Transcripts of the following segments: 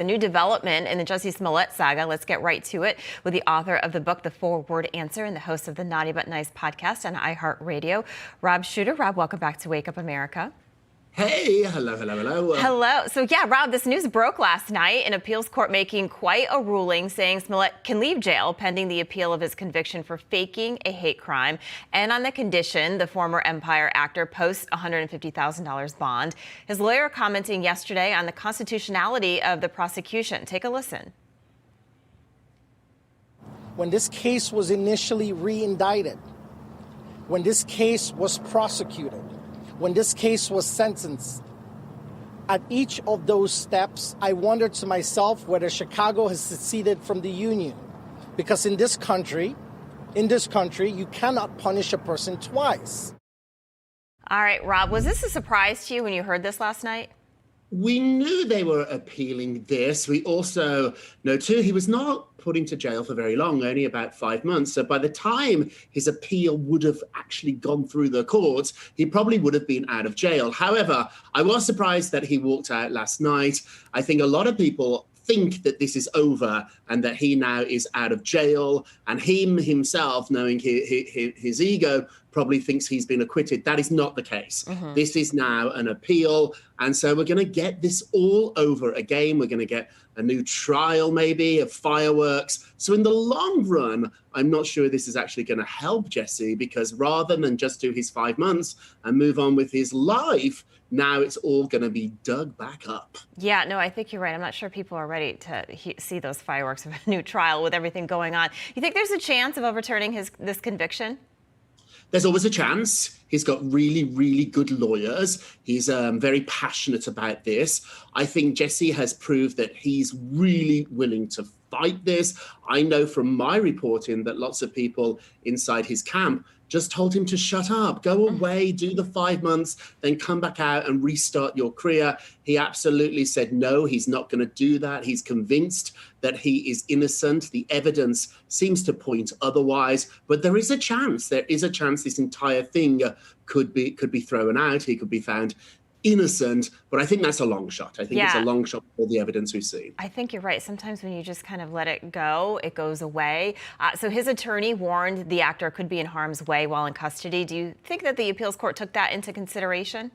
A new development in the Jussie Smollett saga. Let's get right to it with the author of the book, The 4-Word Answer, and the host of the Naughty But Nice podcast on iHeartRadio, Rob Shooter. Rob, welcome back to Wake Up America. Hey, hello. Hello. So yeah, Rob, this news broke last night. An appeals court making quite a ruling saying Smollett can leave jail pending the appeal of his conviction for faking a hate crime. And on the condition, the former Empire actor posts $150,000 bond. His lawyer commenting yesterday on the constitutionality of the prosecution. Take a listen. When this case was initially re-indicted, when this case was prosecuted, when this case was sentenced, at each of those steps, I wondered to myself whether Chicago has seceded from the Union. Because in this country, you cannot punish a person twice. All right, Rob, was this a surprise to you when you heard this last night? We knew they were appealing this. We also know, too, he was not put into jail for very long, only about 5 months. So by the time his appeal would have actually gone through the courts, he probably would have been out of jail. However, I was surprised that he walked out last night. I think a lot of people think that this is over and that he now is out of jail, and himself, knowing his ego, probably thinks he's been acquitted. That is not the case. This is now an appeal, and so we're going to get this all over again. We're going to get a new trial, maybe, of fireworks. So in the long run, I'm not sure this is actually going to help Jussie, because rather than just do his 5 months and move on with his life, now it's all going to be dug back up. Yeah, no, I think you're right. I'm not sure people are ready to see those fireworks of a new trial with everything going on. You think there's a chance of overturning this conviction? There's always a chance. He's got really, really good lawyers. He's very passionate about this. I think Jussie has proved that he's really willing to fight this. I know from my reporting that lots of people inside his camp just told him to shut up, go away, do the 5 months, then come back out and restart your career. He absolutely said no, he's not going to do that. He's convinced that he is innocent. The evidence seems to point otherwise, but there is a chance. There is a chance this entire thing could be thrown out. He could be found innocent, but I think that's a long shot. I think it's a long shot for the evidence we've seen. I think you're right. Sometimes when you just kind of let it go, it goes away. So his attorney warned the actor could be in harm's way while in custody. Do you think that the appeals court took that into consideration?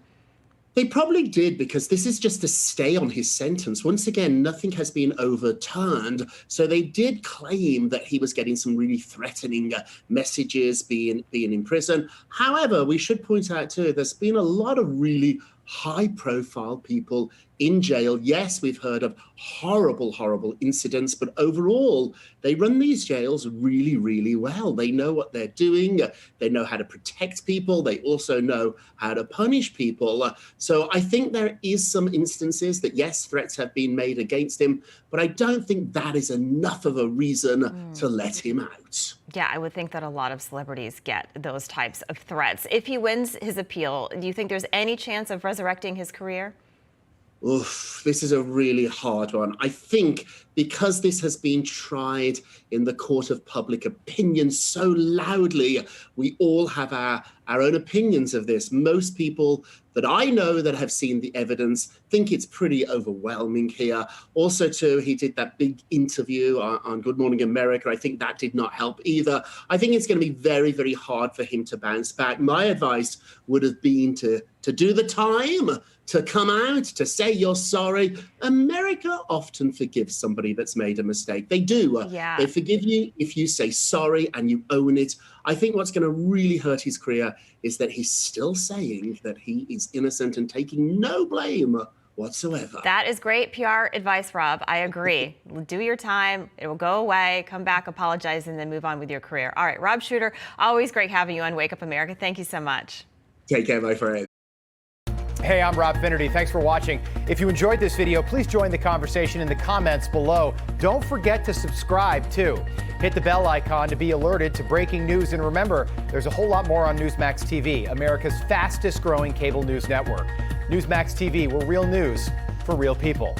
They probably did, because this is just a stay on his sentence. Once again, nothing has been overturned. So they did claim that he was getting some really threatening messages being in prison. However, we should point out too, there's been a lot of really high-profile people in jail. Yes, we've heard of horrible incidents, but overall, they run these jails really, really well. They know what they're doing. They know how to protect people. They also know how to punish people. So I think there is some instances that, yes, threats have been made against him, but I don't think that is enough of a reason to let him out. Yeah, I would think that a lot of celebrities get those types of threats. If he wins his appeal, do you think there's any chance of resurrecting his career? Oof, this is a really hard one. I think because this has been tried in the court of public opinion so loudly, we all have our own opinions of this. Most people that I know that have seen the evidence think it's pretty overwhelming here. Also, too, he did that big interview on Good Morning America. I think that did not help either. I think it's going to be very, very hard for him to bounce back. My advice would have been to do the time, to come out, to say you're sorry. America often forgives somebody that's made a mistake. They do. Yeah. They forgive you if you say sorry and you own it. I think what's going to really hurt his career is that he's still saying that he is innocent and taking no blame whatsoever. That is great PR advice, Rob. I agree. Do your time. It will go away. Come back, apologize, and then move on with your career. All right, Rob Shooter, always great having you on Wake Up America. Thank you so much. Take care, my friend. Hey, I'm Rob Finnerty. Thanks for watching. If you enjoyed this video, please join the conversation in the comments below. Don't forget to subscribe, too. Hit the bell icon to be alerted to breaking news. And remember, there's a whole lot more on Newsmax TV, America's fastest growing cable news network. Newsmax TV, we're real news for real people.